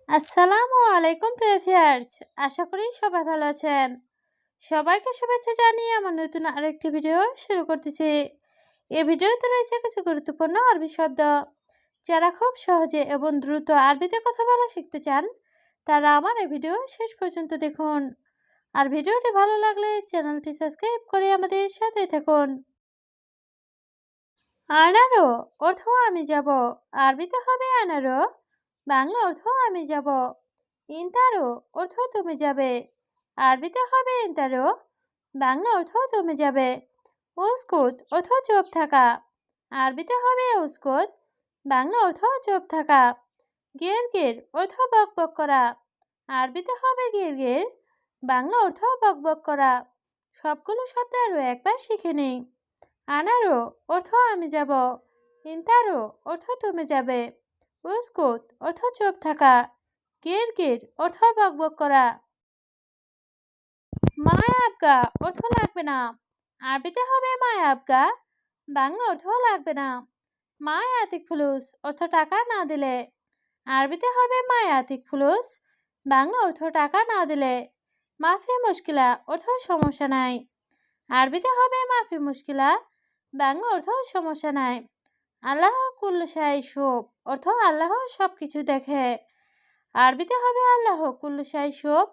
আসসালামু আলাইকুম প্রিয় ভিউয়ার্স, আশা করি সবাই ভালো আছেন। সবাইকে শুভেচ্ছা জানিয়ে আমার নতুন আরেকটি ভিডিও শুরু করতেছি। এই ভিডিওতে রয়েছে কিছু গুরুত্বপূর্ণ আরবি শব্দ। যারা খুব সহজে এবং দ্রুত আরবিতে কথা বলা শিখতে চান, তারা আমার এই ভিডিও শেষ পর্যন্ত দেখুন। আর ভিডিওটি ভালো লাগলে চ্যানেলটি সাবস্ক্রাইব করে আমাদের সাথে থাকুন। আনারো অর্থ আমি যাব। আরবিতে হবে আনারো, বাংলা অর্থ আমি যাব। ইন্তারো অর্থ তুমি যাবে। আরবিতে হবে ইন্তারো, বাংলা অর্থ তুমি যাবে। উস্কুত অর্থ চুপ থাকা। আরবিতে হবে উস্কুত, বাংলা অর্থ চুপ থাকা। গের গের অর্থ বক বক করা। আরবিতে হবে গের গের, বাংলা অর্থ বক বক করা। সবগুলো শব্দ আরও একবার শিখে নেই। আনারো অর্থ আমি যাব। ইন্তারো অর্থ তুমি যাবে। উস্কুত অর্থ চুপ থাকা। গের গের অর্থ বকবক করা। মায়া আবগা অর্থ লাগবে না। আরবিতে হবে মায়া আবগা, বাংলা অর্থ লাগবে না। মায়া আতিক ফুলুস অর্থ টাকা না দিলে। আরবিতে হবে মায়া আতিক ফুলুস, বাংলা অর্থ টাকা না দিলে। মাফি মুশকিলা অর্থ সমস্যা নাই। আরবিতে হবে মাফি মুশকিলা, বাংলা অর্থ সমস্যা নাই। আল্লাহ কুল্লু শাই শুভ অর্থ আল্লাহ সব কিছু দেখে। আরবিতে হবে আল্লাহ কুল্লু শাই শুভ,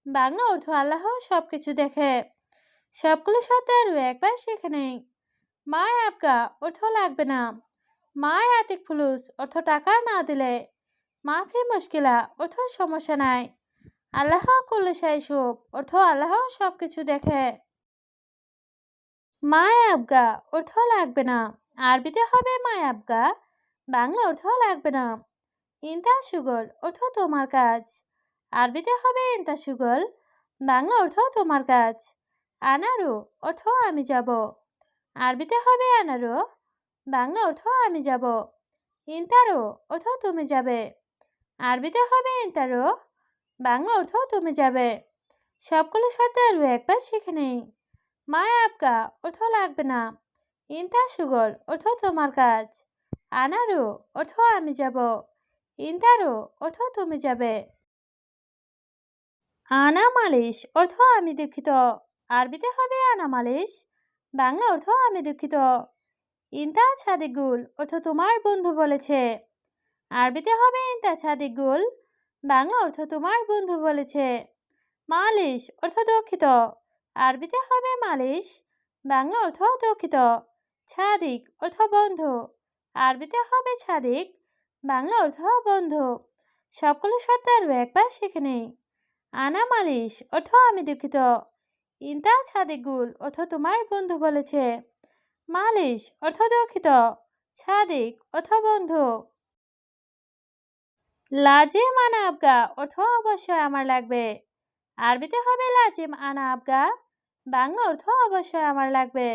বাংলা অর্থ আল্লাহ সব কিছু দেখে। সবগুলো শব্দ আরও একবার শিখে নেই। মায় আবগা অর্থ লাগবে না। মায় আতিক ফুলুস অর্থ টাকা না দিলে। মাফি মুশকিলা অর্থ সমস্যা নাই। আল্লাহ কুল্লু শাই শুভ অর্থ আল্লাহ সব কিছু দেখে। মায় আবগা অর্থ লাগবে না। আরবিতে হবে মায় আবগা, বাংলা অর্থ লাগবে না। ইন্তা সুগল অর্থ তোমার কাজ। আরবিতে হবে ইন্তা সুগল, বাংলা অর্থ তোমার কাজ। আনারো অর্থ আমি যাব। আরবিতে হবে আনারো, বাংলা অর্থ আমি যাব। ইন্তারো অর্থ তুমি যাবে। আরবিতে হবে ইন্তারো, বাংলা অর্থ তুমি যাবে। সবগুলো শব্দ আরও একবার শিখে নেই। মায়া আবগা অর্থ লাগবে না। ইন্তা সুগল অর্থ তোমার কাজ। আনারো অর্থ আমি যাব। ইন্তারো অর্থ তুমি যাবে। আনা মালিশ অর্থ আমি দুঃখিত। আরবিতে হবে আনা মালিশ, বাংলা অর্থ আমি দুঃখিত। ইন্তা ছাদিগুল অর্থ তোমার বন্ধু বলেছে। আরবিতে হবে ইন্তা ছাদিগুল, বাংলা অর্থ তোমার বন্ধু বলেছে। মালিশ অর্থ দুঃখিত। আরবিতে হবে মালিশ, বাংলা অর্থ দুঃখিত। ছাদিক অর্থ বন্ধু। আরবিতে হবে ছাদিক, বাংলা অর্থ বন্ধু। সবগুলো শব্দ আরও একবার শিখে নেই। আনা মালিশ অর্থ আমি দুঃখিত। ইন্তা ছাদিকুল অর্থ তোমার বন্ধু বলেছে। মালিশ অর্থ দুঃখিত, ছাদিক অর্থ বন্ধু। লাজিম আনা আবগা অর্থ অবশ্যই আমার লাগবে। আরবিতে হবে লাজিম আনা আবগা, বাংলা অর্থ অবশ্যই আমার লাগবে।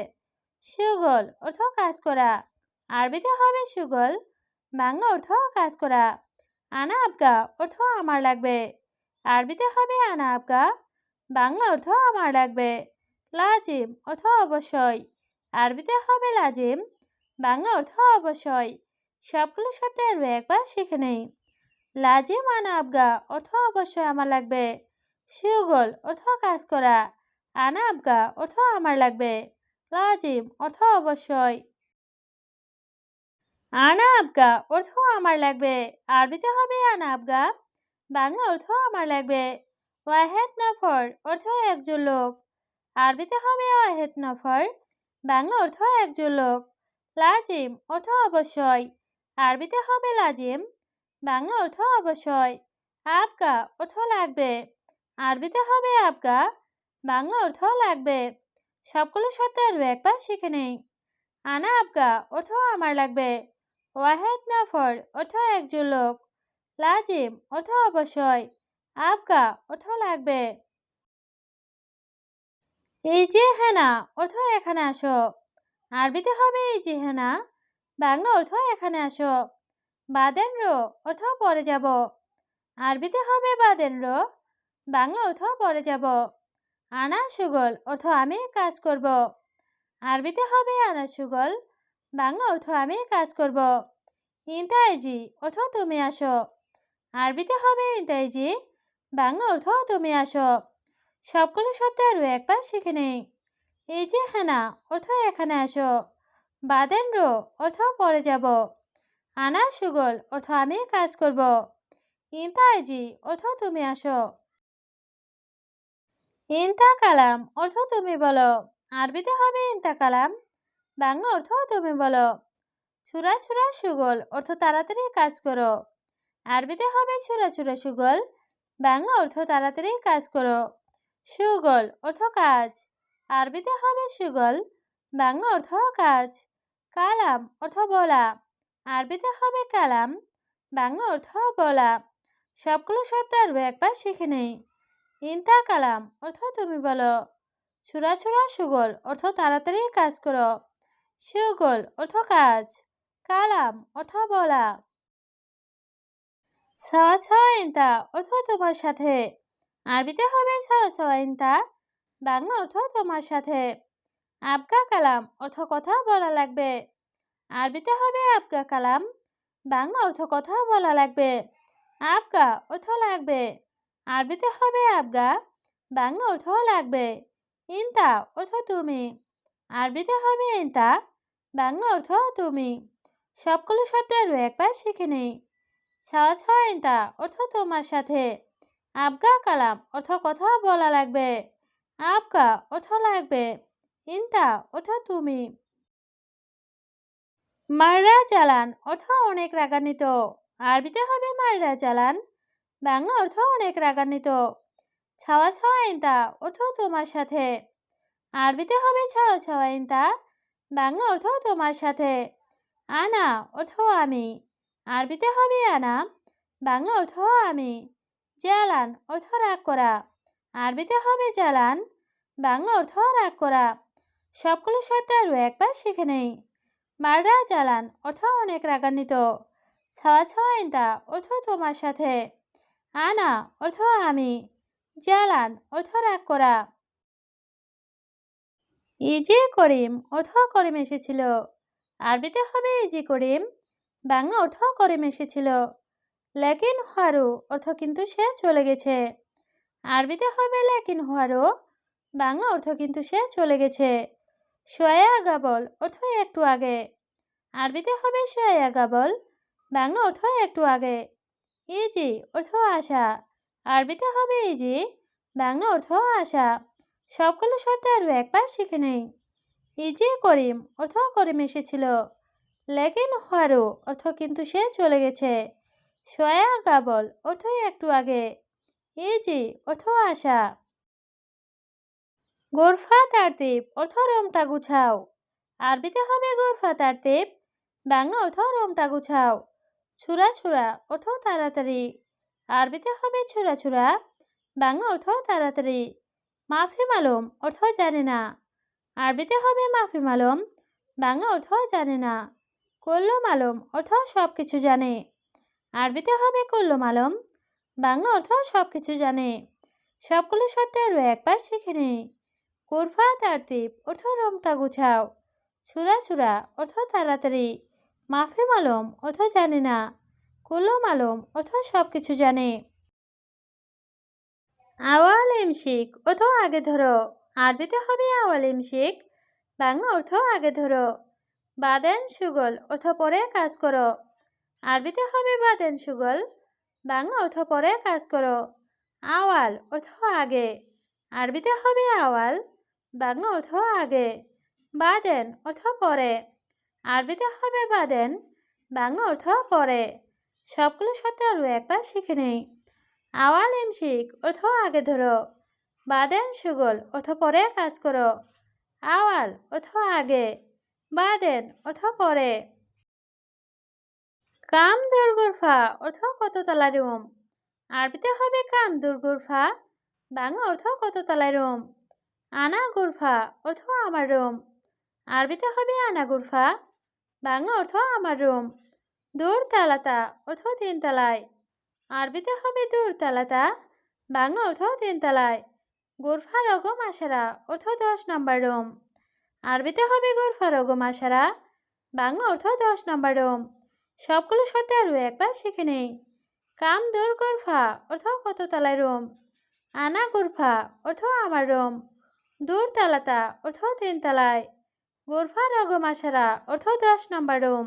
সুগল অর্থ কাজ করা। আরবিতে হবে সুগল, বাংলা অর্থ কাজ করা। আনা আবগা অর্থ আমার লাগবে। আরবিতে হবে আনা আবগা, বাংলা অর্থ আমার লাগবে। লাজিম অর্থ অবশ্যই। আরবিতে হবে লাজিম, বাংলা অর্থ অবশ্যই। সবগুলো শব্দ আরও একবার শিখে নেই। লাজিম আনা আবগা অর্থ অবশ্যই আমার লাগবে। সুগল অর্থ কাজ করা। আনা আবগা অর্থ আমার লাগবে। লাজিম অর্থ অবশ্যই। আনা আবগা অর্থ আমার লাগবে। আরবিতে হবে আনা আবগা, বাংলা অর্থ আমার লাগবে। ওয়াহেদ নফর অর্থ একজন লোক। আরবিতে হবে ওয়াহেদ নফর, বাংলা অর্থ একজন লোক। লাজিম অর্থ অবশ্যই। আরবিতে হবে লাজিম, বাংলা অর্থ অবশ্যই। আবগা অর্থ লাগবে। আরবিতে হবে আবগা, বাংলা অর্থ লাগবে। সবগুলো শব্দ আরও একবার শিখে নেই। আনা আবগা অর্থ আমার লাগবে। ওয়াহেদ নফর অর্থ একজন লোক। লাজিম অর্থ অবশ্যই। আবগা অর্থ লাগবে। এই যে হেনা অর্থ এখানে আসো। আরবিতে হবে এই যে হেনা, বাংলা অর্থ এখানে আসো। বাদেন্দ্র অর্থ পরে যাব। আরবিতে হবে বাদেন্দ্র, বাংলা অর্থ পরে যাব। আনা সুগল অর্থ আমি কাজ করব। আরবিতে হবে আনা সুগল, বাংলা অর্থ আমি কাজ করব। ইন্তাইজি অর্থ তুমি আসো। আরবিতে হবে ইনতাইজি, বাংলা অর্থ তুমি আসো। সবগুলো শব্দ আরও একবার শিখে নেই। এই যে হানা অর্থ এখানে আসো। বাদেন রো অর্থ পরে যাব। আনা সুগল অর্থ আমি কাজ করব। ইনতাইজি অর্থ তুমি আসো। ইনতা কালাম অর্থ তুমি বলো। আরবিতে হবে ইনতা কালাম, বাংলা অর্থ তুমি বলো। ছুরা ছুরা সুগল অর্থ তাড়াতাড়ি কাজ করো। আরবিতে হবে ছুরা ছুরা সুগল, বাংলা অর্থ তাড়াতাড়ি কাজ করো। সুগল অর্থ কাজ, আরবিতে হবে সুগল, বাংলা অর্থ কাজ। কালাম অর্থ বলা, আরবিতে হবে কালাম, বাংলা অর্থ বলা। সবগুলো শব্দ আরও একবার শিখে নেই। ইনতা কালাম অর্থ তুমি বলো। ছুরা ছুরা সুগল অর্থ তাড়াতাড়ি কাজ করো। সুগল অর্থ কাজ, কালাম অর্থ বলা। সাওয়া সাওয়া ইনতা অর্থ তোমার সাথে। আরবিতে হবে সাওয়া সাওয়া ইনতা, বাংলা অর্থ তোমার সাথে। আবগা কালাম অর্থ কথা বলা লাগবে। আরবিতে হবে আবগা কালাম, বাংলা অর্থ কথা বলা লাগবে। আবগা অর্থ লাগবে, আরবিতে হবে আবগা, বাংলা অর্থ লাগবে। ইনতা অর্থ তুমি, আরবিতে হবে ইনতা, বাংলা অর্থ তুমি। সবগুলো শব্দ আরও একবার শিখে নেই। সাওয়া সাওয়া ইনতা অর্থ তোমার সাথে। আবগা কালাম অর্থ কথা বলা লাগবে। আবগা অর্থ লাগবে, ইনতা অর্থ তুমি। মাররা চালান অর্থ অনেক রাগান্বিত। আরবিতে হবে মাররা চালান, বাংলা অর্থ অনেক রাগান্বিত। ছাওয়া ছাওয়া ইনতা অর্থ তোমার সাথে। আরবিতে হবে ছাওয়া ছাওয়া ইনতা, বাংলা অর্থ তোমার সাথে। আনা অর্থ আমি, আরবিতে হবে আনা, বাংলা অর্থ আমি। জ্বালান অর্থ রাগ করা, আরবিতে হবে জ্বালান, বাংলা অর্থ রাগ করা। সবগুলো শব্দ আরও একবার শিখে নেই। মাররা জ্বালান অর্থ অনেক রাগান্বিত। ছাওয়া ছাওয়া ইনতা অর্থ তোমার সাথে। আনা অর্থ আমি, জ্বালান অর্থ রাগ করা। ইজি করিম অর্থ করিম এসেছিল। আরবিতে হবে ইজি করিম, বাংলা অর্থ করিম এসেছিল। লেকিন হারু অর্থ কিন্তু সে চলে গেছে। আরবিতে হবে লেকিন হারু, বাংলা অর্থ কিন্তু সে চলে গেছে। সোয়া গাবল অর্থ একটু আগে। আরবিতে হবে সোয়া গাবল, বাংলা অর্থ একটু আগে। ইজি অর্থ আশা, আরবিতে হবে ইজি, বাংলা অর্থ আশা। সবগুলো শব্দ আরও একবার শিখে নেই। ইজি করিম অর্থ করিম এসেছিল। লেকিন হারু অর্থ কিন্তু সে চলে গেছে। সোয়া গাবল অর্থ একটু আগে। ইজি অর্থ আশা। গোরফা তারতিব অর্থ রুমটা গুছাও। আরবিতে হবে গোরফা তারতিব, বাংলা অর্থ রুমটা গুছাও। ছুরা ছুরা অর্থ তাড়াতাড়ি। আরবিতে হবে ছুরা ছুরা, বাংলা অর্থ তাড়াতাড়ি। মাফি মালুম অর্থ জানে না। আরবিতে হবে মাফি মালুম, বাংলা অর্থ জানে না। কুল্লু মালুম অর্থ সব কিছু জানে। আরবিতে হবে কুল্লু মালুম, বাংলা অর্থ সব কিছু জানে। সবগুলো শব্দ আরও একবার শিখে নেই। গোরফা তারতিব অর্থ রুমটা গুছাও। ছুরা ছুরা অর্থ তাড়াতাড়ি। মাফি মালুম অর্থ জানে না। কুল্লু মালুম অর্থ সব কিছু জানে। আওয়াল ইমশিক অর্থ আগে ধরো। আরবিতে হবে আওয়াল ইমশিক, বাংলা অর্থ আগে ধরো। বাদেন সুগল অর্থ পরে কাজ করো। আরবিতে হবে বাদেন সুগল, বাংলা অর্থ পরে কাজ করো। আওয়াল অর্থ আগে, আরবিতে হবে আওয়াল, বাংলা অর্থ আগে। বাদেন অর্থ পরে, আরবিতে হবে বাদেন, বাংলা অর্থ পরে। সবগুলো শব্দ আরও একবার শিখে নেই। আওয়াল ইমশিক অর্থ আগে ধরো। বাদেন সুগল অর্থ পরে কাজ করো। আওয়াল অর্থ আগে, বাদেন অর্থ পরে। কাম দুর্গুরফা অর্থ কততলা রুম। আরবিতে হবে কাম দুর্গুরফা, বাংলা অর্থ কততলায় রুম। আনা গুরফা অর্থ আমার রুম। আরবিতে হবে আনা গুরফা, বাংলা অর্থ আমার রুম। দূর তালাতা অর্থ তিনতলায়। আরবিতে হবে দূর তালাতা, বাংলা অর্থ তিনতলায়। গুরফা রগম আশারা অর্থ 10 নম্বর রুম। আরবিতে হবে গুরফা রগম আশারা, বাংলা অর্থ 10 নম্বর রুম। সবগুলো শব্দ আরও একবার শিখে নেই। কাম দূর গুরফা অর্থ কত তলায় রুম। আনা গুরফা অর্থ আমার রুম। দূর তালাতা অর্থ 3 তলায়। গুরফা রগম আশারা অর্থ 10 নম্বর রুম।